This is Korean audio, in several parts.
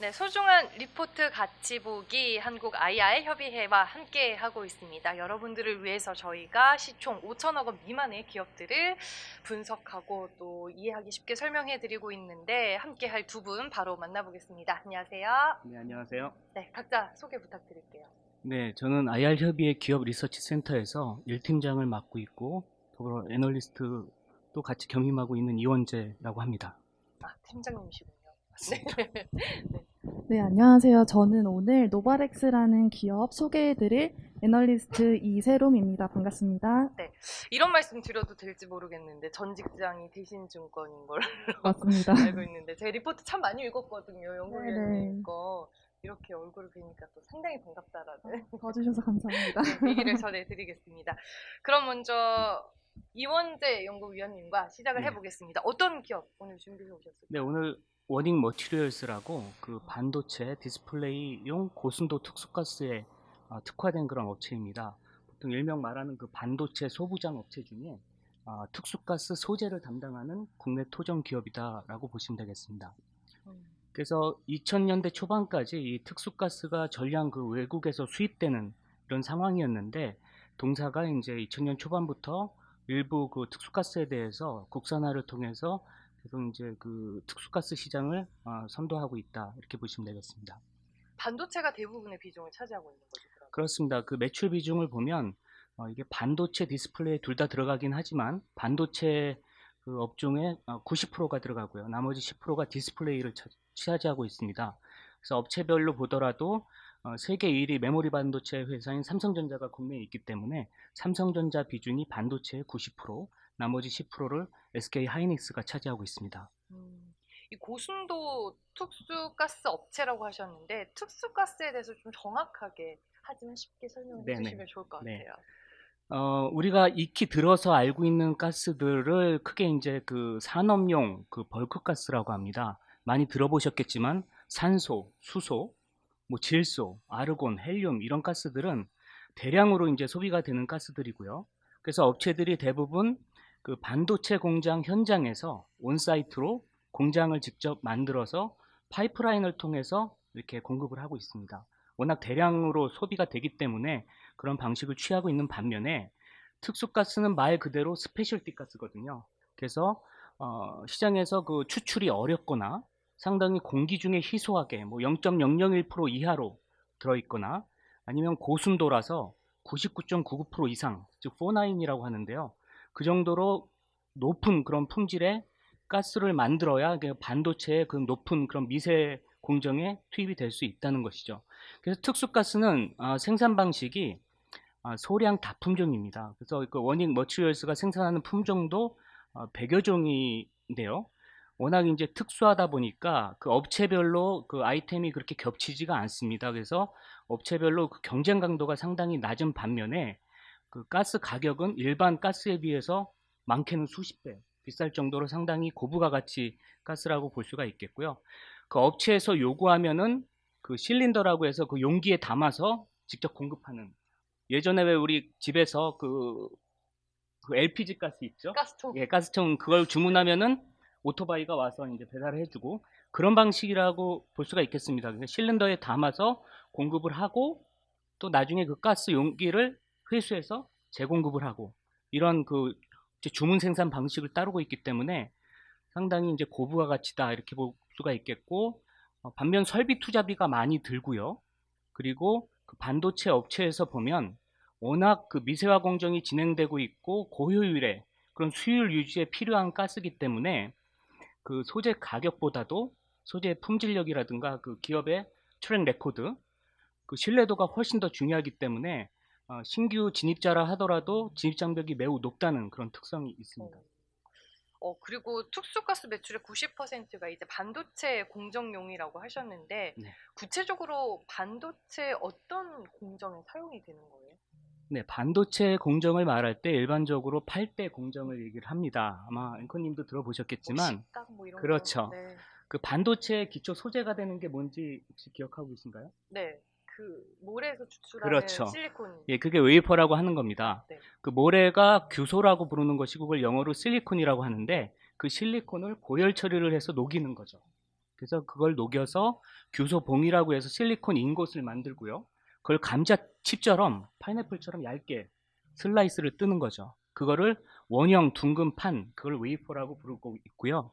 네, 소중한 리포트 같이 보기 한국 IR 협의회와 함께 하고 있습니다. 여러분들을 위해서 저희가 시총 5천억 원 미만의 기업들을 분석하고 또 이해하기 쉽게 설명해 드리고 있는데 함께 할 두 분 바로 만나보겠습니다. 안녕하세요. 네, 안녕하세요. 네, 각자 소개 부탁드릴게요. 네, 저는 IR협의회 기업 리서치 센터에서 1팀장을 맡고 있고 더불어 애널리스트도 같이 겸임하고 있는 이원재라고 합니다. 아, 팀장님이시군요. 맞습니다. 네. 네, 안녕하세요. 저는 오늘 노바렉스라는 기업 소개해드릴 애널리스트 이세롬입니다. 반갑습니다. 이런 말씀 드려도 될지 모르겠는데 전 직장이 대신증권인 걸로 맞습니다. 알고 있는데 제 리포트 참 많이 읽었거든요. 연구위원님 거. 이렇게 얼굴을 뵈니까 또 상당히 반갑다라는 봐주셔서 감사합니다. 네, 얘기를 전해드리겠습니다. 그럼 먼저 이원재 연구위원님과 시작을 네. 해보겠습니다. 어떤 기업 오늘 준비해 오셨을까요? 네, 오늘 워닝 머티리얼스라고 그 반도체 디스플레이용 고순도 특수가스에 특화된 그런 업체입니다. 보통 일명 말하는 그 반도체 소부장 업체 중에 특수가스 소재를 담당하는 국내 토종 기업이다라고 보시면 되겠습니다. 그래서 2000년대 초반까지 이 특수가스가 전량 그 외국에서 수입되는 이런 상황이었는데 동사가 이제 2000년 초반부터 일부 그 특수가스에 대해서 국산화를 통해서 계속 이제 그 특수가스 시장을 선도하고 있다 이렇게 보시면 되겠습니다. 반도체가 대부분의 비중을 차지하고 있는 거죠. 그러면. 그렇습니다. 그 매출 비중을 보면 이게 반도체 디스플레이 둘 다 들어가긴 하지만 반도체 그 업종의 90%가 들어가고요. 나머지 10%가 디스플레이를 차지하고 있습니다. 그래서 업체별로 보더라도 세계 1위 메모리 반도체 회사인 삼성전자가 국내에 있기 때문에 삼성전자 비중이 반도체의 90%, 나머지 10%를 SK 하이닉스가 차지하고 있습니다. 이 고순도 특수가스 업체라고 하셨는데 특수가스에 대해서 좀 정확하게 하지만 쉽게 설명해 네네. 주시면 좋을 것 네. 같아요. 우리가 익히 들어서 알고 있는 가스들을 크게 이제 그 산업용 그 벌크 가스라고 합니다. 많이 들어보셨겠지만 산소, 수소, 뭐 질소, 아르곤, 헬륨 이런 가스들은 대량으로 이제 소비가 되는 가스들이고요. 그래서 업체들이 대부분 그 반도체 공장 현장에서 온사이트로 공장을 직접 만들어서 파이프라인을 통해서 이렇게 공급을 하고 있습니다. 워낙 대량으로 소비가 되기 때문에 그런 방식을 취하고 있는 반면에 특수가스는 말 그대로 스페셜티 가스거든요. 그래서 시장에서 그 추출이 어렵거나 상당히 공기 중에 희소하게 뭐 0.001% 이하로 들어있거나 아니면 고순도라서 99.99% 이상, 즉 49이라고 하는데요. 그 정도로 높은 그런 품질의 가스를 만들어야 반도체의 그 높은 그런 미세 공정에 투입이 될 수 있다는 것이죠. 그래서 특수가스는 생산 방식이 소량 다품종입니다. 그래서 그 워닝 머티리얼스가 생산하는 품종도 100여 종인데요. 워낙 이제 특수하다 보니까 그 업체별로 그 아이템이 그렇게 겹치지가 않습니다. 그래서 업체별로 그 경쟁 강도가 상당히 낮은 반면에 그 가스 가격은 일반 가스에 비해서 많게는 수십 배 비쌀 정도로 상당히 고부가 가치 가스라고 볼 수가 있겠고요. 그 업체에서 요구하면은 그 실린더라고 해서 그 용기에 담아서 직접 공급하는, 예전에 왜 우리 집에서 그 LPG 가스 있죠? 가스통. 예, 가스통 그걸 주문하면은 오토바이가 와서 이제 배달을 해주고 그런 방식이라고 볼 수가 있겠습니다. 그러니까 실린더에 담아서 공급을 하고 또 나중에 그 가스 용기를 회수해서 재공급을 하고 이런 그 주문 생산 방식을 따르고 있기 때문에 상당히 이제 고부가 가치다 이렇게 볼 수가 있겠고, 반면 설비 투자비가 많이 들고요. 그리고 그 반도체 업체에서 보면 워낙 그 미세화 공정이 진행되고 있고 고효율의 그런 수율 유지에 필요한 가스기 때문에 그 소재 가격보다도 소재 품질력이라든가 그 기업의 트랙 레코드, 그 신뢰도가 훨씬 더 중요하기 때문에 신규 진입자라 하더라도 진입 장벽이 매우 높다는 그런 특성이 있습니다. 그리고 특수가스 매출의 90%가 이제 반도체 공정용이라고 하셨는데 네. 구체적으로 반도체 어떤 공정에 사용이 되는 거예요? 네, 반도체 공정을 말할 때 일반적으로 8대 공정을 얘기를 합니다. 아마 앵커님도 들어보셨겠지만, 식각 뭐 이런 그렇죠. 거. 네. 그 반도체 기초 소재가 되는 게 뭔지 혹시 기억하고 계신가요? 네. 그 모래에서 추출하는 그렇죠. 실리콘. 예, 그게 웨이퍼라고 하는 겁니다. 네. 그 모래가 규소라고 부르는 것이고 그걸 영어로 실리콘이라고 하는데 그 실리콘을 고열 처리를 해서 녹이는 거죠. 그래서 그걸 녹여서 교소봉이라고 해서 실리콘 인곳을 만들고요. 그걸 감자칩처럼 파인애플처럼 얇게 슬라이스를 뜨는 거죠. 그거를 원형 둥근 판, 그걸 웨이퍼라고 부르고 있고요.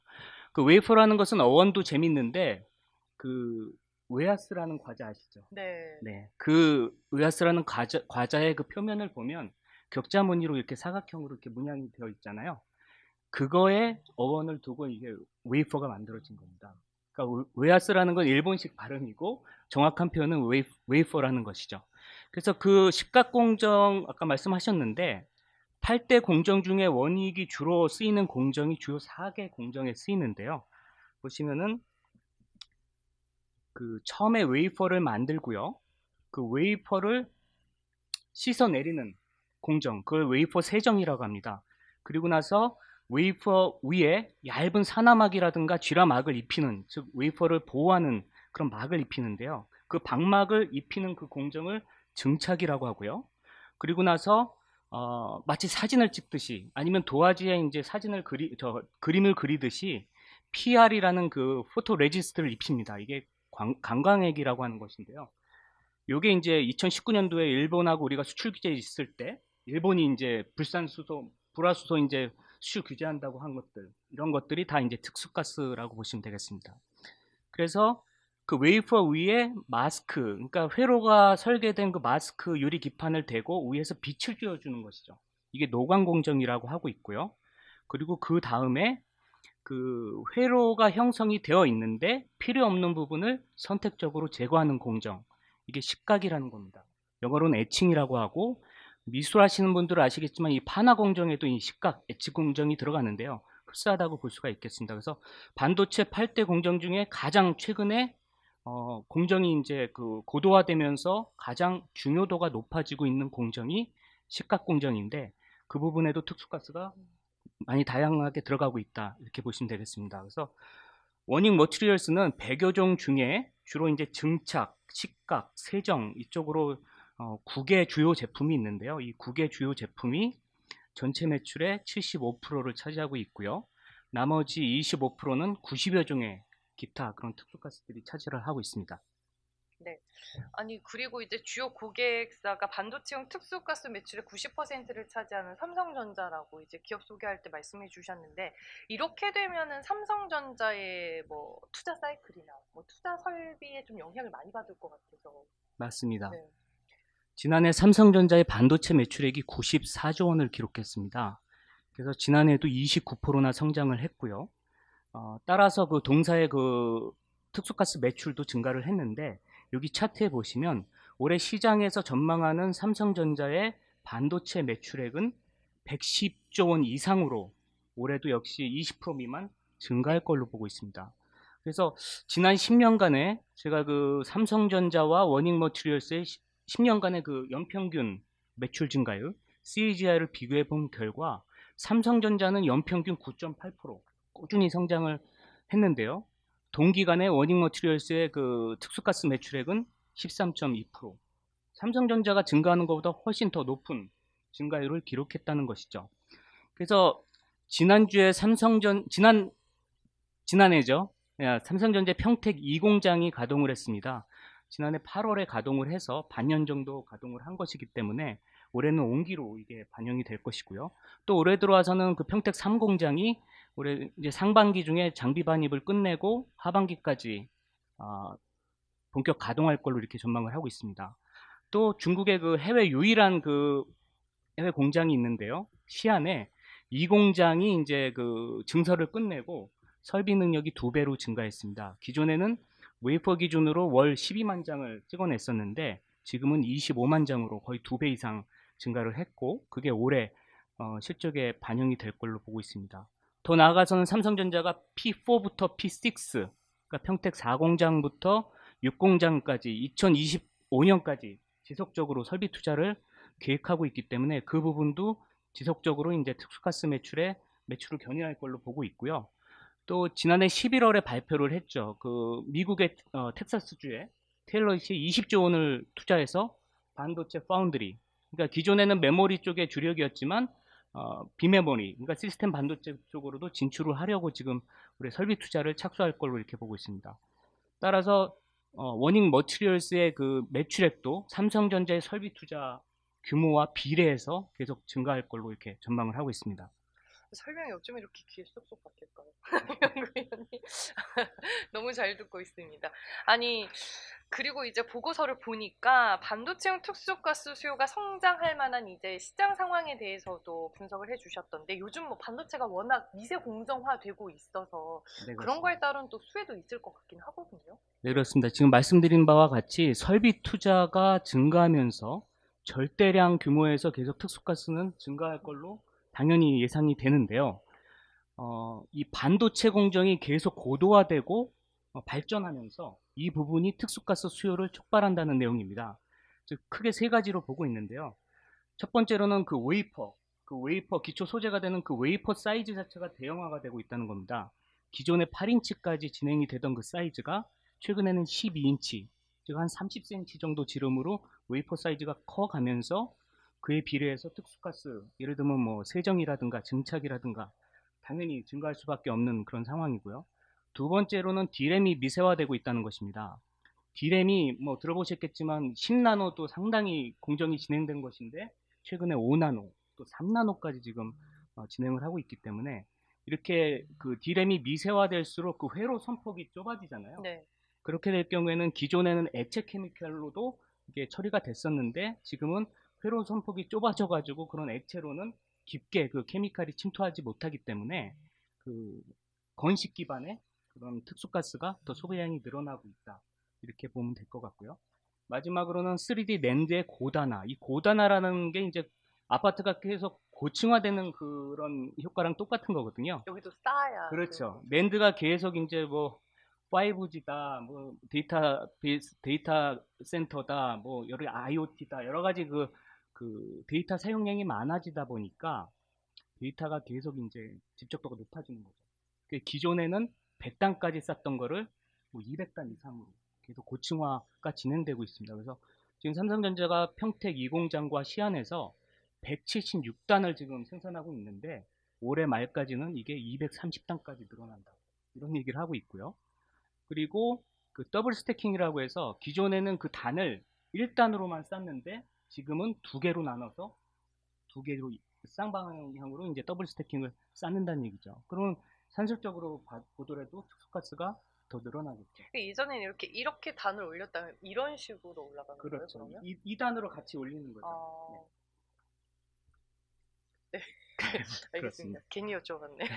그 웨이퍼라는 것은 어원도 재밌는데 그 웨하스라는 과자 아시죠? 네. 네. 그 웨하스라는 과자의 그 표면을 보면 격자 무늬로 이렇게 사각형으로 이렇게 문양이 되어 있잖아요. 그거에 어원을 두고 이게 웨이퍼가 만들어진 겁니다. 그러니까 웨하스라는 건 일본식 발음이고 정확한 표현은 웨이퍼라는 것이죠. 그래서 그 식각 공정 아까 말씀하셨는데 8대 공정 중에 원익이 주로 쓰이는 공정이 주요 4개 공정에 쓰이는데요. 보시면은 그 처음에 웨이퍼를 만들고요. 그 웨이퍼를 씻어내리는 공정, 그걸 웨이퍼 세정이라고 합니다. 그리고 나서 웨이퍼 위에 얇은 사나막이라든가 쥐라막을 입히는, 즉 웨이퍼를 보호하는 그런 막을 입히는데요. 그 방막을 입히는 그 공정을 증착이라고 하고요. 그리고 나서 마치 사진을 찍듯이 아니면 도화지에 이제 그림을 그리듯이 PR이라는 그 포토 레지스트를 입힙니다. 이게 관광액이라고 하는 것인데요. 요게 이제 2019년도에 일본하고 우리가 수출 규제 있을 때 일본이 이제 불화수소 이제 수출 규제한다고 한 것들, 이런 것들이 다 이제 특수가스라고 보시면 되겠습니다. 그래서 그 웨이퍼 위에 마스크, 그러니까 회로가 설계된 그 마스크 유리 기판을 대고 위에서 빛을 쬐어주는 것이죠. 이게 노광 공정이라고 하고 있고요. 그리고 그 다음에 그 회로가 형성이 되어 있는데 필요 없는 부분을 선택적으로 제거하는 공정, 이게 식각이라는 겁니다. 영어로는 에칭이라고 하고, 미술 하시는 분들은 아시겠지만 이 판화 공정에도 이 식각, 엣지 공정이 들어가는데요. 흡사하다고 볼 수가 있겠습니다. 그래서 반도체 8대 공정 중에 가장 최근에 공정이 이제 그 고도화되면서 가장 중요도가 높아지고 있는 공정이 식각 공정인데, 그 부분에도 특수가스가 많이 다양하게 들어가고 있다, 이렇게 보시면 되겠습니다. 그래서 원익 머티리얼스는 100여 종 중에 주로 이제 증착, 식각, 세정 이쪽으로 9개 주요 제품이 있는데요. 이 9개 주요 제품이 전체 매출의 75%를 차지하고 있고요. 나머지 25%는 90여 종의 기타 그런 특수가스들이 차지를 하고 있습니다. 네. 아니, 그리고 이제 주요 고객사가 반도체용 특수가스 매출의 90%를 차지하는 삼성전자라고 이제 기업 소개할 때 말씀해 주셨는데, 이렇게 되면은 삼성전자의 뭐 투자 사이클이나 뭐 투자 설비에 좀 영향을 많이 받을 것 같아서. 맞습니다. 네. 지난해 삼성전자의 반도체 매출액이 94조 원을 기록했습니다. 그래서 지난해에도 29%나 성장을 했고요. 따라서 그 동사의 그 특수가스 매출도 증가를 했는데, 여기 차트에 보시면 올해 시장에서 전망하는 삼성전자의 반도체 매출액은 110조 원 이상으로 올해도 역시 20% 미만 증가할 걸로 보고 있습니다. 그래서 지난 10년간에 제가 그 삼성전자와 원익 머티리얼스의 10년간의 그 연평균 매출 증가율 CAGR을 비교해 본 결과 삼성전자는 연평균 9.8% 꾸준히 성장을 했는데요. 동기간에 원익 머티리얼스의 그 특수가스 매출액은 13.2%, 삼성전자가 증가하는 것보다 훨씬 더 높은 증가율을 기록했다는 것이죠. 그래서 지난주에 지난해죠. 삼성전자 평택 2공장이 가동을 했습니다. 지난해 8월에 가동을 해서 반년 정도 가동을 한 것이기 때문에 올해는 온기로 이게 반영이 될 것이고요. 또 올해 들어와서는 그 평택 3공장이 올해 이제 상반기 중에 장비 반입을 끝내고 하반기까지 본격 가동할 걸로 이렇게 전망을 하고 있습니다. 또 중국의 그 해외 유일한 그 해외 공장이 있는데요. 시안에 이 공장이 이제 그 증설을 끝내고 설비 능력이 2배로 증가했습니다. 기존에는 웨이퍼 기준으로 월 12만 장을 찍어냈었는데 지금은 25만 장으로 거의 2배 이상 증가를 했고, 그게 올해 실적에 반영이 될 걸로 보고 있습니다. 더 나아가서는 삼성전자가 P4부터 P6, 그러니까 평택 4공장부터 6공장까지 2025년까지 지속적으로 설비 투자를 계획하고 있기 때문에 그 부분도 지속적으로 이제 특수가스 매출을 견인할 걸로 보고 있고요. 또 지난해 11월에 발표를 했죠. 그 미국의 텍사스주에 테일러시에 20조 원을 투자해서 반도체 파운드리, 그러니까 기존에는 메모리 쪽의 주력이었지만 비메모리, 그러니까 시스템 반도체 쪽으로도 진출을 하려고 지금 우리 설비 투자를 착수할 걸로 이렇게 보고 있습니다. 따라서 워닝 머티리얼스의 그 매출액도 삼성전자의 설비 투자 규모와 비례해서 계속 증가할 걸로 이렇게 전망을 하고 있습니다. 설명이 어쩜 이렇게 귀에 쏙쏙 박힐까요? 연구위원님 너무 잘 듣고 있습니다. 아니 그리고 이제 보고서를 보니까 반도체용 특수가스 수요가 성장할 만한 이제 시장 상황에 대해서도 분석을 해주셨던데 요즘 뭐 반도체가 워낙 미세 공정화되고 있어서 네, 그런 거에 따른 또 수혜도 있을 것 같긴 하거든요. 네, 그렇습니다. 지금 말씀드린 바와 같이 설비 투자가 증가하면서 절대량 규모에서 계속 특수가스는 증가할 걸로 당연히 예상이 되는데요. 이 반도체 공정이 계속 고도화되고 발전하면서 이 부분이 특수가스 수요를 촉발한다는 내용입니다. 즉 크게 세 가지로 보고 있는데요. 첫 번째로는 그 웨이퍼 기초 소재가 되는 그 웨이퍼 사이즈 자체가 대형화가 되고 있다는 겁니다. 기존에 8인치까지 진행이 되던 그 사이즈가 최근에는 12인치, 즉 한 30cm 정도 지름으로 웨이퍼 사이즈가 커가면서 그에 비례해서 특수가스, 예를 들면 뭐 세정이라든가 증착이라든가 당연히 증가할 수밖에 없는 그런 상황이고요. 두 번째로는 D램이 미세화되고 있다는 것입니다. D램이 뭐 들어보셨겠지만 10나노도 상당히 공정이 진행된 것인데 최근에 5나노 또 3나노까지 지금 진행을 하고 있기 때문에 이렇게 그 D램이 미세화될수록 그 회로 선폭이 좁아지잖아요. 네. 그렇게 될 경우에는 기존에는 액체 케미칼로도 이게 처리가 됐었는데 지금은 회로 선폭이 좁아져 가지고 그런 액체로는 깊게 그 케미칼이 침투하지 못하기 때문에 그 건식 기반의 그런 특수가스가 더 소비량이 늘어나고 있다. 이렇게 보면 될 것 같고요. 마지막으로는 3D 낸드의 고단화. 이 고단화라는 게 이제 아파트가 계속 고층화되는 그런 효과랑 똑같은 거거든요. 여기도 쌓아야 그렇죠. 낸드가 계속 이제 뭐 5G다, 뭐 데이터 센터다, 뭐 여러 IoT다, 여러 가지 그 데이터 사용량이 많아지다 보니까 데이터가 계속 이제 집적도가 높아지는 거죠. 기존에는 100단까지 쌓던 거를 뭐 200단 이상으로 계속 고층화가 진행되고 있습니다. 그래서 지금 삼성전자가 평택 2공장과 시안에서 176단을 지금 생산하고 있는데 올해 말까지는 이게 230단까지 늘어난다. 이런 얘기를 하고 있고요. 그리고 그 더블 스태킹이라고 해서 기존에는 그 단을 1단으로만 쌓는데 지금은 두 개로 나눠서 두 개로 쌍방향으로 이제 더블 스태킹을 쌓는다는 얘기죠. 그러면 산술적으로 보더라도 특수가스가 더 늘어나겠죠. 예전에는 이렇게 단을 올렸다면 이런 식으로 올라가는 거예요, 그렇죠. 그러면? 2단으로 같이 올리는 거죠. 네. 알겠습니다. 그렇습니다. 괜히 여쭤봤네요.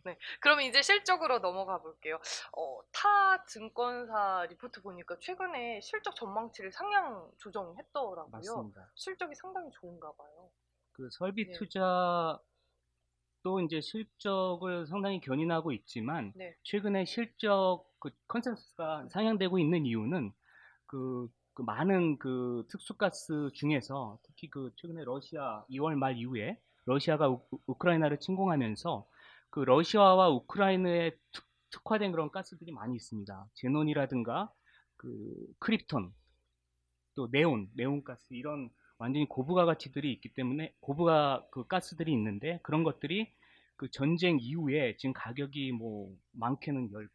네. 그럼 이제 실적으로 넘어가 볼게요. 타 증권사 리포트 보니까 최근에 실적 전망치를 상향 조정했더라고요. 맞습니다. 실적이 상당히 좋은가 봐요. 그 설비 네. 투자도 이제 실적을 상당히 견인하고 있지만 네. 최근에 실적 그 컨센서스가 상향되고 있는 이유는 그 많은 그 특수가스 중에서 특히 그 최근에 러시아 2월 말 이후에 러시아가 우크라이나를 침공하면서 그 러시아와 우크라이나에 특화된 그런 가스들이 많이 있습니다. 제논이라든가 그 크립톤 또 네온 가스 이런 완전히 고부가 가치들이 있기 때문에 고부가 그 가스들이 있는데 그런 것들이 그 전쟁 이후에 지금 가격이 뭐 많게는 10배,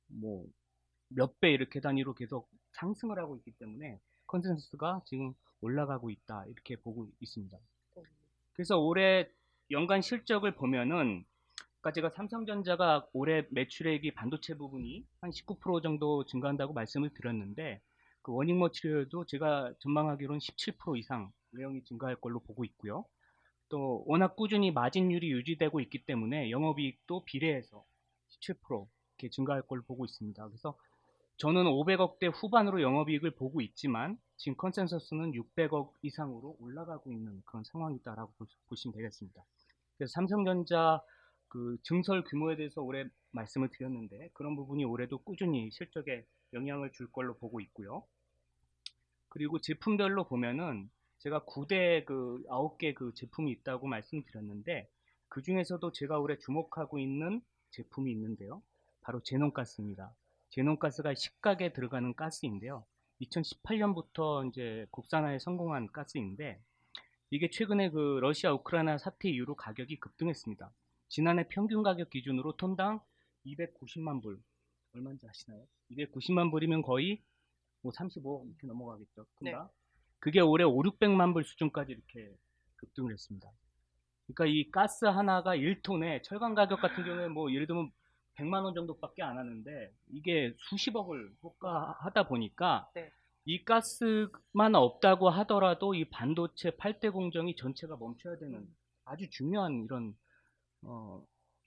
뭐 몇 배 이렇게 단위로 계속 상승을 하고 있기 때문에 컨센서스가 지금 올라가고 있다 이렇게 보고 있습니다. 그래서 올해 연간 실적을 보면은 아까 제가 삼성전자가 올해 매출액이 반도체 부분이 한 19% 정도 증가한다고 말씀을 드렸는데 그 워닝 머티리얼도 제가 전망하기로는 17% 이상 외형이 증가할 걸로 보고 있고요. 또 워낙 꾸준히 마진율이 유지되고 있기 때문에 영업이익도 비례해서 17% 이렇게 증가할 걸로 보고 있습니다. 그래서 저는 500억대 후반으로 영업이익을 보고 있지만 지금 컨센서스는 600억 이상으로 올라가고 있는 그런 상황이다라고 보시면 되겠습니다. 그래서 삼성전자 그 증설 규모에 대해서 올해 말씀을 드렸는데 그런 부분이 올해도 꾸준히 실적에 영향을 줄 걸로 보고 있고요. 그리고 제품별로 보면은 제가 9개 그 제품이 있다고 말씀드렸는데 그 중에서도 제가 올해 주목하고 있는 제품이 있는데요. 바로 제논가스입니다. 제논가스가 식각에 들어가는 가스인데요. 2018년부터 이제 국산화에 성공한 가스인데 이게 최근에 그 러시아 우크라이나 사태 이후로 가격이 급등했습니다. 지난해 평균 가격 기준으로 톤당 290만 불. 얼마인지 아시나요? 290만 불이면 거의 뭐 35억 이렇게 넘어가겠죠. 네. 톤당. 그게 올해 5, 600만 불 수준까지 이렇게 급등을 했습니다. 그러니까 이 가스 하나가 1톤에 철강 가격 같은 경우에 뭐 예를 들면 100만 원 정도밖에 안 하는데 이게 수십억을 호가하다 보니까 네. 이 가스만 없다고 하더라도 이 반도체 8대 공정이 전체가 멈춰야 되는 아주 중요한 이런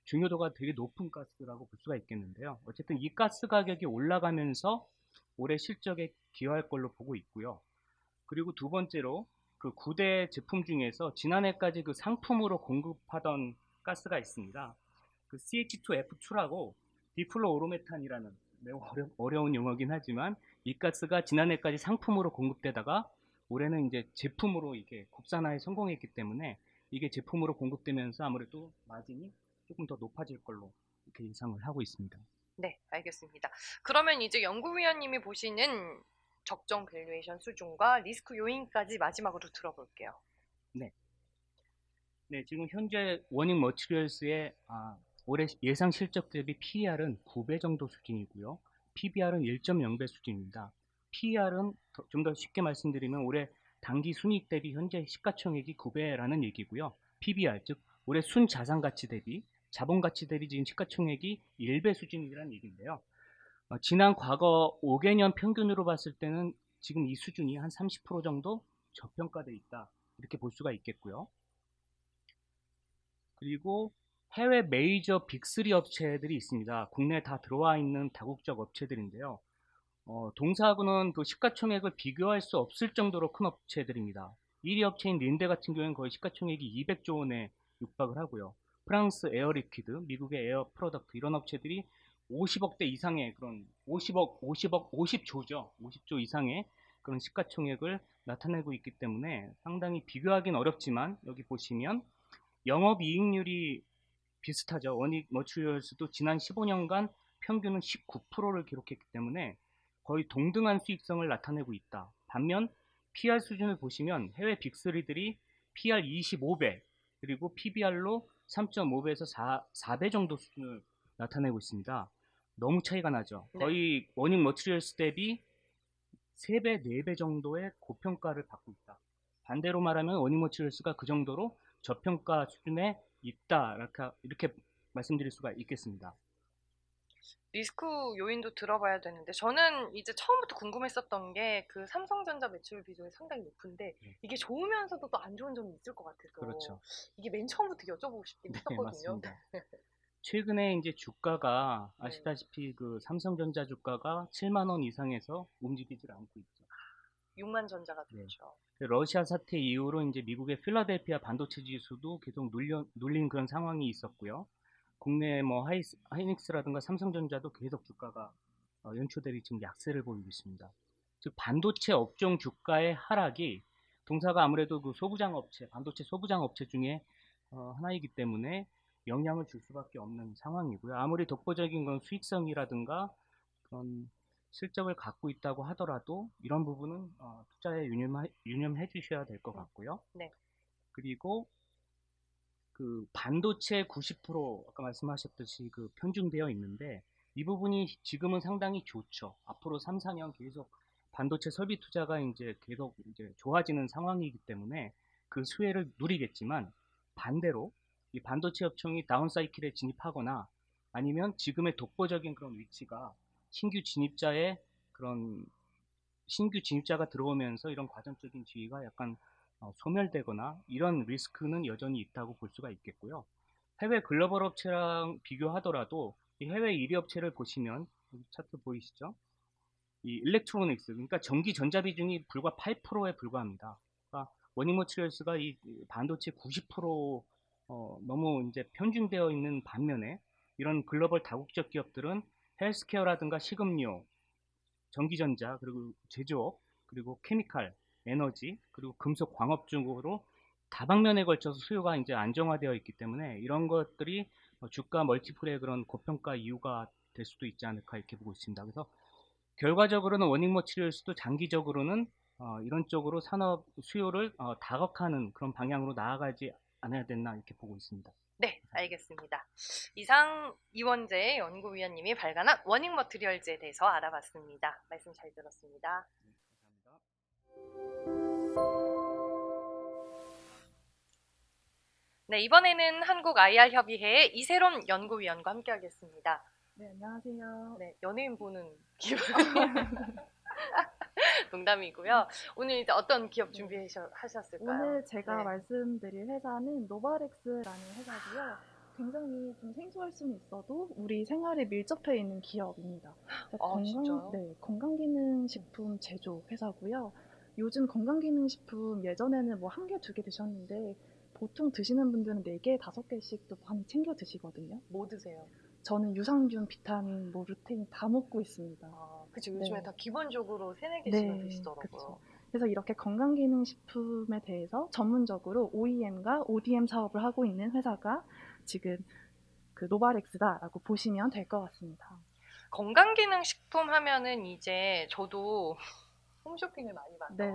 중요도가 되게 높은 가스라고 볼 수가 있겠는데요. 어쨌든 이 가스 가격이 올라가면서 올해 실적에 기여할 걸로 보고 있고요. 그리고 두 번째로 그 9대 제품 중에서 지난해까지 그 상품으로 공급하던 가스가 있습니다. 그 CH2F2라고 디플로오로메탄이라는 매우 어려운 용어긴 하지만 이 가스가 지난해까지 상품으로 공급되다가 올해는 이제 제품으로 이게 국산화에 성공했기 때문에 이게 제품으로 공급되면서 아무래도 마진이 조금 더 높아질 걸로 이렇게 예상을 하고 있습니다. 네, 알겠습니다. 그러면 이제 연구위원님이 보시는 적정 밸류에이션 수준과 리스크 요인까지 마지막으로 들어볼게요. 네, 지금 현재 워닝 머티리얼스의 올해 예상 실적 대비 PER은 9배 정도 수준이고요. PBR은 1.0배 수준입니다. PER은 좀 더 쉽게 말씀드리면 올해 당기 순이익 대비 현재 시가총액이 9배라는 얘기고요. PBR, 즉 올해 순자산 가치 대비, 자본 가치 대비 지금 시가총액이 1배 수준이라는 얘기인데요. 지난 과거 5개년 평균으로 봤을 때는 지금 이 수준이 한 30% 정도 저평가되어 있다. 이렇게 볼 수가 있겠고요. 그리고 해외 메이저 빅3 업체들이 있습니다. 국내에 다 들어와 있는 다국적 업체들인데요. 동사하고는 그 시가총액을 비교할 수 없을 정도로 큰 업체들입니다. 1위 업체인 린데 같은 경우에는 거의 시가총액이 200조 원에 육박을 하고요. 프랑스 에어리퀴드, 미국의 에어 프로덕트 이런 업체들이 50억대 이상의 그런 50조죠. 50조 이상의 그런 시가총액을 나타내고 있기 때문에 상당히 비교하기는 어렵지만 여기 보시면 영업이익률이 비슷하죠. 원익 머티리얼스도 지난 15년간 평균은 19%를 기록했기 때문에 거의 동등한 수익성을 나타내고 있다. 반면 PR 수준을 보시면 해외 빅3들이 PR 25배 그리고 PBR로 3.5배에서 4배 정도 수준을 나타내고 있습니다. 너무 차이가 나죠. 네. 거의 워닝 머티리얼스 대비 3배, 4배 정도의 고평가를 받고 있다. 반대로 말하면 워닝 머티리얼스가 그 정도로 저평가 수준에 있다. 이렇게 말씀드릴 수가 있겠습니다. 리스크 요인도 들어봐야 되는데 저는 이제 처음부터 궁금했었던 게 그 삼성전자 매출 비중이 상당히 높은데 이게 좋으면서도 또 안 좋은 점이 있을 것 같아서 그렇죠. 이게 맨 처음부터 여쭤보고 싶긴 네, 했었거든요. 맞습니다. 최근에 이제 주가가 네. 아시다시피 그 삼성전자 주가가 7만 원 이상에서 움직이질 않고 있죠. 6만 전자가 네. 좋죠. 러시아 사태 이후로 이제 미국의 필라델피아 반도체 지수도 계속 눌린 그런 상황이 있었고요. 국내 뭐 하이닉스라든가 삼성전자도 계속 주가가 연초 대비 지금 약세를 보이고 있습니다. 즉 반도체 업종 주가의 하락이 동사가 아무래도 그 소부장 업체, 반도체 소부장 업체 중에 하나이기 때문에 영향을 줄 수밖에 없는 상황이고요. 아무리 독보적인 건 수익성이라든가 그런 실적을 갖고 있다고 하더라도 이런 부분은 투자에 유념해 주셔야 될 것 같고요. 네. 그리고 그 반도체 90% 아까 말씀하셨듯이 그 편중되어 있는데 이 부분이 지금은 상당히 좋죠. 앞으로 3, 4년 계속 반도체 설비 투자가 이제 계속 이제 좋아지는 상황이기 때문에 그 수혜를 누리겠지만 반대로 이 반도체 업종이 다운사이클에 진입하거나 아니면 지금의 독보적인 그런 위치가 신규 진입자가 들어오면서 이런 과정적인 지위가 약간 소멸되거나 이런 리스크는 여전히 있다고 볼 수가 있겠고요. 해외 글로벌 업체랑 비교하더라도 이 해외 1위 업체를 보시면 여기 차트 보이시죠? 이 일렉트로닉스, 그러니까 전기 전자 비중이 불과 8%에 불과합니다. 그러니까 워닝 머티리얼스가 이 반도체 90% 너무 이제 편중되어 있는 반면에 이런 글로벌 다국적 기업들은 헬스케어라든가 식음료, 전기전자, 그리고 제조업, 그리고 케미칼, 에너지, 그리고 금속 광업 쪽으로 다방면에 걸쳐서 수요가 이제 안정화되어 있기 때문에 이런 것들이 주가 멀티플의 그런 고평가 이유가 될 수도 있지 않을까 이렇게 보고 있습니다. 그래서 결과적으로는 워닝 머티리얼스도 장기적으로는 이런 쪽으로 산업 수요를 다각화하는 그런 방향으로 나아가지 않아야 됐나 이렇게 보고 있습니다. 네, 알겠습니다. 이상 이원재 연구위원님이 발간한 워닝 머티리얼즈에 대해서 알아봤습니다. 말씀 잘 들었습니다. 네, 이번에는 한국 IR 협의회의 이세롬 연구위원과 함께하겠습니다. 네, 안녕하세요. 네, 연예인 보는 기분. 농담이고요. 오늘 이제 어떤 기업 준비하셨을까요? 오늘 제가 네. 말씀드릴 회사는 노바렉스라는 회사고요. 굉장히 좀 생소할 수는 있어도 우리 생활에 밀접해 있는 기업입니다. 진짜요? 네, 건강기능식품 제조 회사고요. 요즘 건강기능식품 예전에는 뭐 한 개, 두 개 드셨는데 보통 드시는 분들은 4개, 5개씩도 많이 챙겨 드시거든요. 뭐 드세요? 저는 유산균, 비타민, 뭐 루테인 다 먹고 있습니다. 그쵸. 요즘에 네. 다 기본적으로 3-4개씩은 네, 드시더라고요. 그쵸. 그래서 이렇게 건강기능식품에 대해서 전문적으로 OEM과 ODM 사업을 하고 있는 회사가 지금 그 노바렉스다라고 보시면 될 것 같습니다. 건강기능식품 하면은 이제 저도 홈쇼핑을 많이 봐서 네,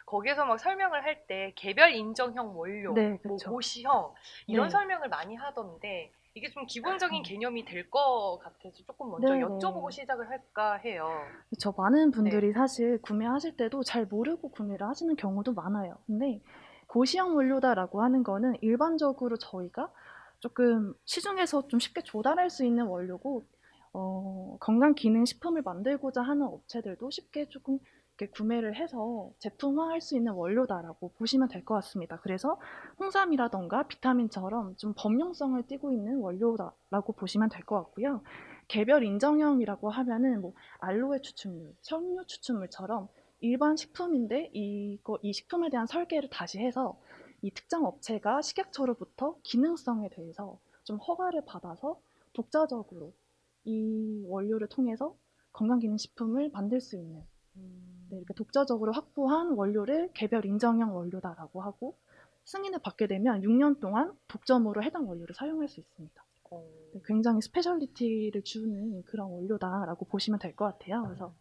거기에서 막 설명을 할 때 개별 인정형 원료, 네, 뭐 그쵸. 고시형 이런 네. 설명을 많이 하던데 이게 좀 기본적인 개념이 될 것 같아서 조금 먼저 네, 여쭤보고 네. 시작을 할까 해요. 그쵸. 많은 분들이 사실 구매하실 때도 잘 모르고 구매를 하시는 경우도 많아요. 근데 고시형 원료다라고 하는 거는 일반적으로 저희가 조금 시중에서 좀 쉽게 조달할 수 있는 원료고, 건강기능식품을 만들고자 하는 업체들도 쉽게 조금 이렇게 구매를 해서 제품화할 수 있는 원료다라고 보시면 될 것 같습니다. 그래서 홍삼이라던가 비타민처럼 좀 범용성을 띠고 있는 원료다라고 보시면 될 것 같고요. 개별 인정형이라고 하면은 뭐 알로에 추출물, 석류 추출물처럼 일반 식품인데 이 식품에 대한 설계를 다시 해서 이 특정 업체가 식약처로부터 기능성에 대해서 좀 허가를 받아서 독자적으로 이 원료를 통해서 건강기능식품을 만들 수 있는, 네, 이렇게 독자적으로 확보한 원료를 개별 인정형 원료다라고 하고, 승인을 받게 되면 6년 동안 독점으로 해당 원료를 사용할 수 있습니다. 네, 굉장히 스페셜리티를 주는 그런 원료다라고 보시면 될 것 같아요. 그래서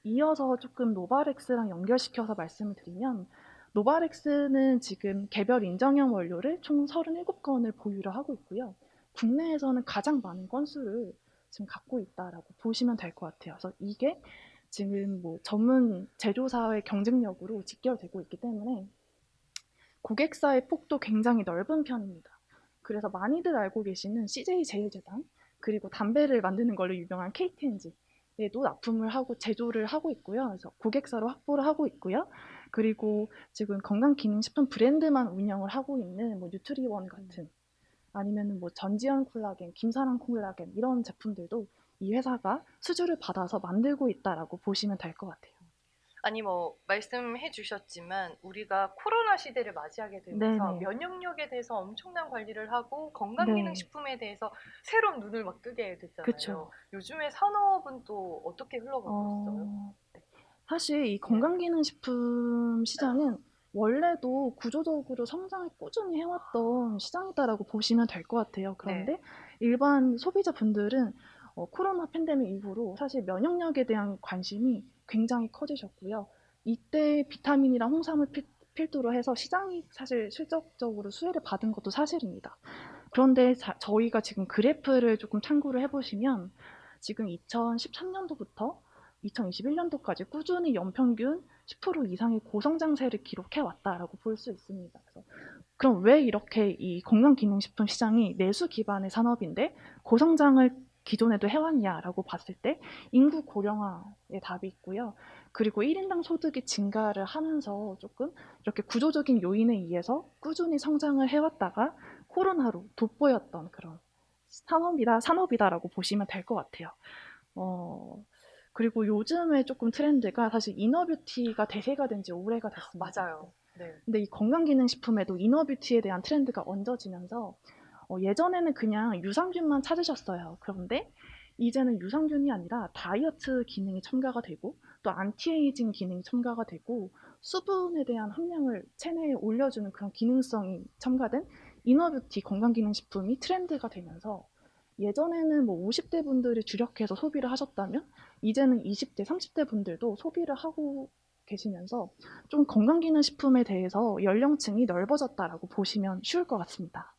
이어서 조금 노바렉스랑 연결시켜서 말씀을 드리면, 노바렉스는 지금 개별 인정형 원료를 총 37건을 보유를 하고 있고요. 국내에서는 가장 많은 건수를 지금 갖고 있다라고 보시면 될 것 같아요. 그래서 이게 지금 뭐 전문 제조사의 경쟁력으로 직결되고 있기 때문에 고객사의 폭도 굉장히 넓은 편입니다. 그래서 많이들 알고 계시는 CJ 제일제당, 그리고 담배를 만드는 걸로 유명한 KTNG에도 납품을 하고 제조를 하고 있고요. 그래서 고객사로 확보를 하고 있고요. 그리고 지금 건강기능식품 브랜드만 운영을 하고 있는 뭐 뉴트리원 같은, 아니면 뭐 전지현 콜라겐, 김사랑 콜라겐 이런 제품들도 이 회사가 수주를 받아서 만들고 있다라고 보시면 될 것 같아요. 아니 뭐 말씀해 주셨지만 우리가 코로나 시대를 맞이하게 되면서 네네. 면역력에 대해서 엄청난 관리를 하고 네. 건강기능식품에 대해서 새로운 눈을 막 뜨게 됐잖아요. 그쵸. 요즘에 산업은 또 어떻게 흘러가고 있어요? 사실 이 건강기능식품 시장은 원래도 구조적으로 성장을 꾸준히 해왔던 시장이다라고 보시면 될 것 같아요. 그런데 일반 소비자분들은 코로나 팬데믹 이후로 사실 면역력에 대한 관심이 굉장히 커지셨고요. 이때 비타민이랑 홍삼을 필두로 해서 시장이 사실 실적적으로 수혜를 받은 것도 사실입니다. 그런데 저희가 지금 그래프를 조금 참고를 해보시면 지금 2013년도부터 2021년도까지 꾸준히 연평균 10% 이상의 고성장세를 기록해 왔다라고 볼 수 있습니다. 그래서 그럼 왜 이렇게 이 건강기능식품 시장이 내수 기반의 산업인데 고성장을 기존에도 해왔냐라고 봤을 때 인구 고령화의 답이 있고요. 그리고 1인당 소득이 증가를 하면서 조금 이렇게 구조적인 요인에 의해서 꾸준히 성장을 해왔다가 코로나로 돋보였던 그런 산업이다라고 보시면 될 것 같아요. 그리고 요즘에 조금 트렌드가 사실 이너뷰티가 대세가 된 지 오래가 됐습니다. 맞아요. 네. 근데 이 건강기능식품에도 이너뷰티에 대한 트렌드가 얹어지면서 예전에는 그냥 유산균만 찾으셨어요. 그런데 이제는 유산균이 아니라 다이어트 기능이 첨가가 되고 또 안티에이징 기능이 첨가가 되고 수분에 대한 함량을 체내에 올려주는 그런 기능성이 첨가된 이너뷰티 건강기능식품이 트렌드가 되면서 예전에는 뭐 50대 분들이 주력해서 소비를 하셨다면 이제는 20대, 30대 분들도 소비를 하고 계시면서 좀 건강기능식품에 대해서 연령층이 넓어졌다라고 보시면 쉬울 것 같습니다.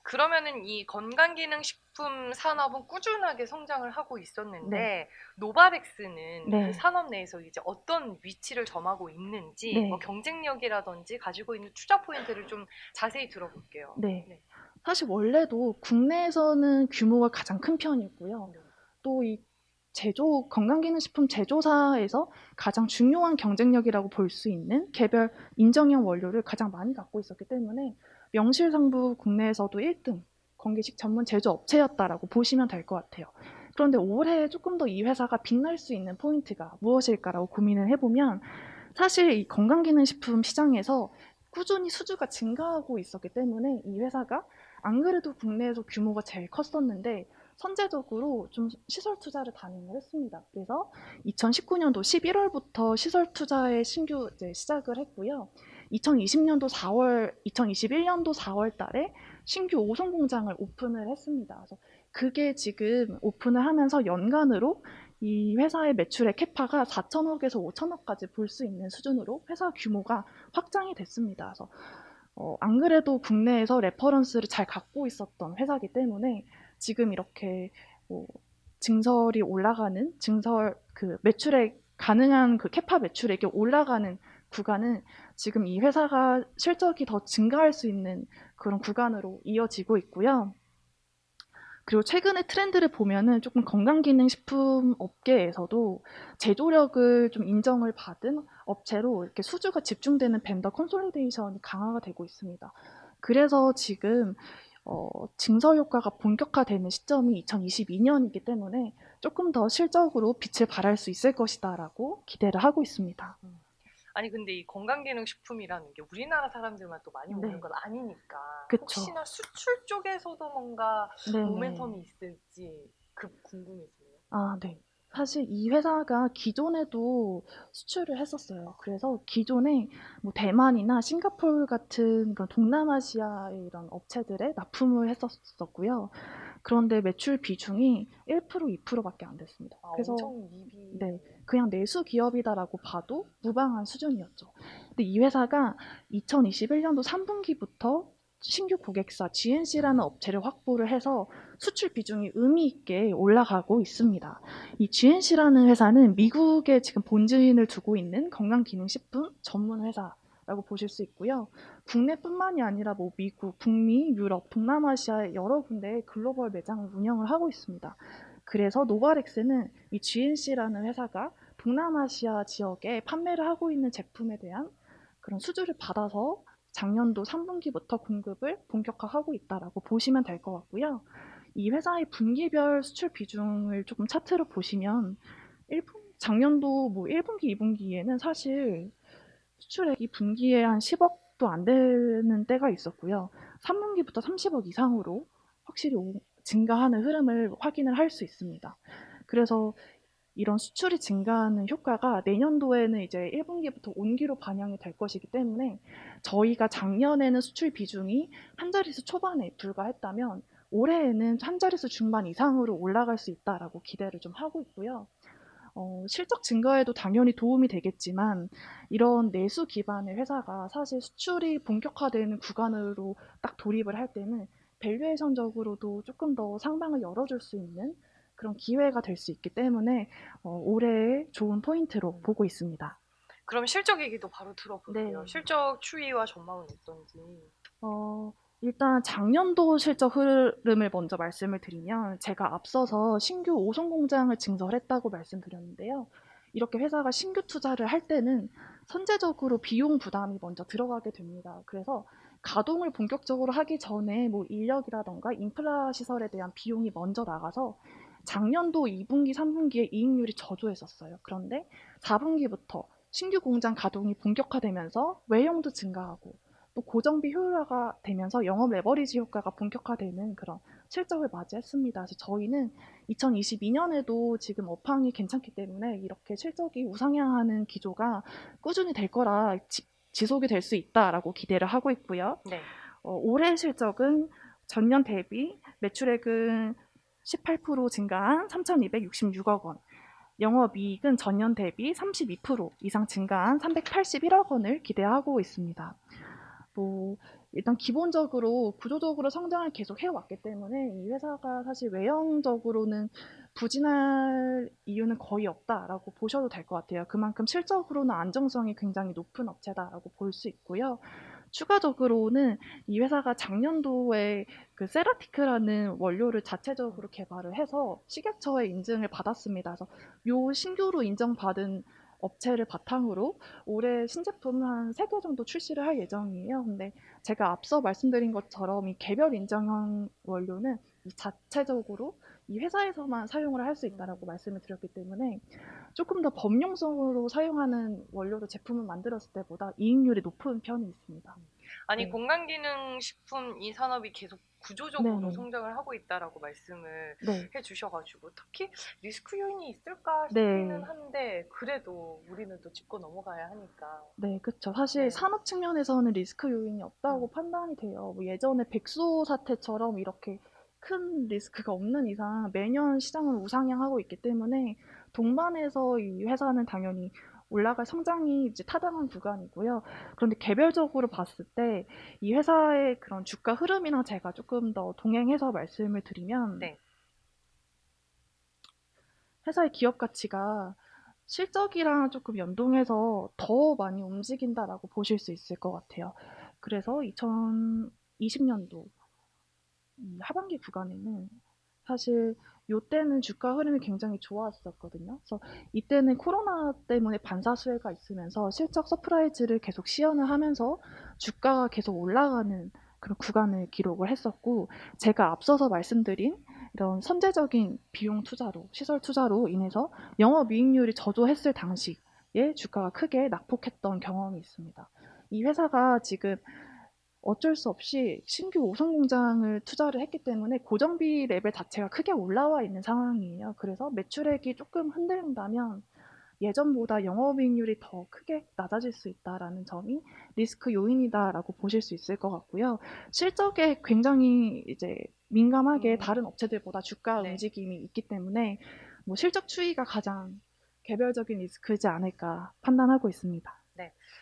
그러면은 이 건강기능식품 산업은 꾸준하게 성장을 하고 있었는데 네. 노바백스는 네. 그 산업 내에서 이제 어떤 위치를 점하고 있는지 네. 뭐 경쟁력이라든지 가지고 있는 투자 포인트를 좀 자세히 들어볼게요. 네. 사실 원래도 국내에서는 규모가 가장 큰 편이고요. 네. 또 이 건강기능식품 제조사에서 가장 중요한 경쟁력이라고 볼 수 있는 개별 인정형 원료를 가장 많이 갖고 있었기 때문에 명실상부 국내에서도 1등 건기식 전문 제조업체였다라고 보시면 될 것 같아요. 그런데 올해 조금 더 이 회사가 빛날 수 있는 포인트가 무엇일까라고 고민을 해보면 사실 이 건강기능식품 시장에서 꾸준히 수주가 증가하고 있었기 때문에 이 회사가 안 그래도 국내에서 규모가 제일 컸었는데 선제적으로 좀 시설 투자를 단행을 했습니다. 그래서 2019년도 11월부터 시설 투자에 신규 이제 시작을 했고요. 2020년도 4월, 2021년도 4월 달에 신규 5선 공장을 오픈을 했습니다. 그래서 그게 지금 오픈을 하면서 연간으로 이 회사의 매출의 캐파가 4천억에서 5천억까지 볼 수 있는 수준으로 회사 규모가 확장이 됐습니다. 그래서 안 그래도 국내에서 레퍼런스를 잘 갖고 있었던 회사이기 때문에 지금 이렇게 증설이 올라가는 그 매출액 가능한 그 캐파 매출액이 올라가는 구간은 지금 이 회사가 실적이 더 증가할 수 있는 그런 구간으로 이어지고 있고요. 그리고 최근에 트렌드를 보면은 조금 건강기능식품 업계에서도 제조력을 좀 인정을 받은 업체로 이렇게 수주가 집중되는 벤더 컨솔리데이션이 강화가 되고 있습니다. 그래서 지금 증설 효과가 본격화되는 시점이 2022년이기 때문에 조금 더 실적으로 빛을 발할 수 있을 것이다라고 기대를 하고 있습니다. 아니 근데 이 건강기능식품이라는 게 우리나라 사람들만 또 많이 먹는 네. 건 아니니까 그쵸. 혹시나 수출 쪽에서도 뭔가 네네. 모멘텀이 있을지 궁금해지네요. 아, 네. 사실 이 회사가 기존에도 수출을 했었어요. 그래서 기존에 뭐 대만이나 싱가포르 같은 그런 동남아시아의 이런 업체들에 납품을 했었고요. 그런데 매출 비중이 1%, 2%밖에 안 됐습니다. 그래서 엄청 미비. 네, 그냥 내수 기업이다라고 봐도 무방한 수준이었죠. 근데 이 회사가 2021년도 3분기부터 신규 고객사 GNC라는 업체를 확보를 해서 수출 비중이 의미 있게 올라가고 있습니다. 이 GNC라는 회사는 미국에 지금 본진을 두고 있는 건강기능식품 전문 회사라고 보실 수 있고요. 국내뿐만이 아니라 뭐 미국, 북미, 유럽, 동남아시아의 여러 군데의 글로벌 매장을 운영을 하고 있습니다. 그래서 노바렉스는 이 GNC라는 회사가 동남아시아 지역에 판매를 하고 있는 제품에 대한 그런 수주를 받아서 작년도 3분기부터 공급을 본격화하고 있다라고 보시면 될 것 같고요. 이 회사의 분기별 수출 비중을 조금 차트로 보시면 작년도 뭐 1분기, 2분기에는 사실 수출액이 분기에 한 10억도 안 되는 때가 있었고요. 3분기부터 30억 이상으로 확실히 증가하는 흐름을 확인을 할 수 있습니다. 그래서 이런 수출이 증가하는 효과가 내년도에는 이제 1분기부터 온기로 반영이 될 것이기 때문에 저희가 작년에는 수출 비중이 한 자릿수 초반에 불과했다면 올해에는 한 자릿수 중반 이상으로 올라갈 수 있다라고 기대를 좀 하고 있고요. 실적 증가에도 당연히 도움이 되겠지만 이런 내수 기반의 회사가 사실 수출이 본격화되는 구간으로 딱 돌입을 할 때는 밸류에이션적으로도 조금 더 상방을 열어줄 수 있는 그런 기회가 될 수 있기 때문에 올해의 좋은 포인트로 보고 있습니다. 그럼 실적 얘기도 바로 들어볼게요. 네. 실적 추이와 전망은 어떤지. 일단 작년도 실적 흐름을 먼저 말씀을 드리면 제가 앞서서 신규 5선 공장을 증설했다고 말씀드렸는데요. 이렇게 회사가 신규 투자를 할 때는 선제적으로 비용 부담이 먼저 들어가게 됩니다. 그래서 가동을 본격적으로 하기 전에 뭐 인력이라던가 인프라 시설에 대한 비용이 먼저 나가서 작년도 2분기, 3분기에 이익률이 저조했었어요. 그런데 4분기부터 신규 공장 가동이 본격화되면서 외형도 증가하고 또 고정비 효율화가 되면서 영업 레버리지 효과가 본격화되는 그런 실적을 맞이했습니다. 그래서 저희는 2022년에도 지금 업황이 괜찮기 때문에 이렇게 실적이 우상향하는 기조가 꾸준히 될 거라 지속이 될 수 있다라고 기대를 하고 있고요. 네. 올해 실적은 전년 대비 매출액은 18% 증가한 3,266억 원, 영업이익은 전년 대비 32% 이상 증가한 381억 원을 기대하고 있습니다. 일단 기본적으로 구조적으로 성장을 계속 해왔기 때문에 이 회사가 사실 외형적으로는 부진할 이유는 거의 없다라고 보셔도 될 것 같아요. 그만큼 실적으로는 안정성이 굉장히 높은 업체다라고 볼 수 있고요. 추가적으로는 이 회사가 작년도에 그 세라티크라는 원료를 자체적으로 개발을 해서 식약처의 인증을 받았습니다. 그래서 요 신규로 인정받은 업체를 바탕으로 올해 신제품을 한 3개 정도 출시를 할 예정이에요. 근데 제가 앞서 말씀드린 것처럼 이 개별 인정형 원료는 이 자체적으로 이 회사에서만 사용을 할 수 있다라고 말씀을 드렸기 때문에 조금 더 범용성으로 사용하는 원료로 제품을 만들었을 때보다 이익률이 높은 편이 있습니다. 아니 네. 건강기능식품 이 산업이 계속 구조적으로 네네. 성장을 하고 있다라고 말씀을 네. 해주셔가지고 특히 리스크 요인이 있을까 네. 싶기는 한데 그래도 우리는 또 짚고 넘어가야 하니까. 네, 그쵸. 사실 네. 산업 측면에서는 리스크 요인이 없다고 판단이 돼요. 예전에 백수 사태처럼 이렇게 큰 리스크가 없는 이상 매년 시장은 우상향하고 있기 때문에 동반해서 이 회사는 당연히 올라갈 성장이 이제 타당한 구간이고요. 그런데 개별적으로 봤을 때 이 회사의 그런 주가 흐름이랑 제가 조금 더 동행해서 말씀을 드리면 네. 회사의 기업 가치가 실적이랑 조금 연동해서 더 많이 움직인다라고 보실 수 있을 것 같아요. 그래서 2020년도 하반기 구간에는 사실 요때는 주가 흐름이 굉장히 좋았었거든요. 그래서 이때는 코로나 때문에 반사수혜가 있으면서 실적 서프라이즈를 계속 시연을 하면서 주가가 계속 올라가는 그런 구간을 기록을 했었고, 제가 앞서서 말씀드린 이런 선제적인 비용 투자로, 시설 투자로 인해서 영업이익률이 저조했을 당시에 주가가 크게 낙폭했던 경험이 있습니다. 이 회사가 지금 어쩔 수 없이 신규 5선 공장을 투자를 했기 때문에 고정비 레벨 자체가 크게 올라와 있는 상황이에요. 그래서 매출액이 조금 흔들린다면 예전보다 영업이익률이 더 크게 낮아질 수 있다라는 점이 리스크 요인이다라고 보실 수 있을 것 같고요. 실적에 굉장히 이제 민감하게 다른 업체들보다 주가 네. 움직임이 있기 때문에 실적 추이가 가장 개별적인 리스크이지 않을까 판단하고 있습니다.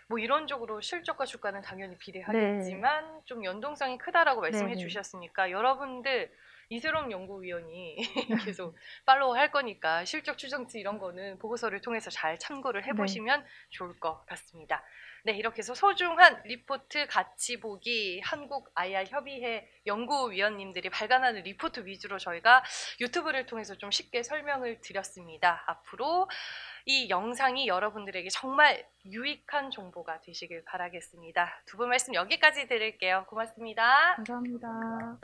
뭐 이론적으로 실적과 주가는 당연히 비례하겠지만 좀 연동성이 크다라고 말씀해 네네. 주셨으니까 여러분들 이세롬 연구위원이 계속 팔로우 할 거니까 실적 추정치 이런 거는 보고서를 통해서 잘 참고를 해보시면 좋을 것 같습니다. 네, 이렇게 해서 소중한 리포트 같이 보기 한국 IR 협의회 연구위원님들이 발간하는 리포트 위주로 저희가 유튜브를 통해서 좀 쉽게 설명을 드렸습니다. 앞으로 이 영상이 여러분들에게 정말 유익한 정보가 되시길 바라겠습니다. 두 분 말씀 여기까지 드릴게요. 고맙습니다. 감사합니다.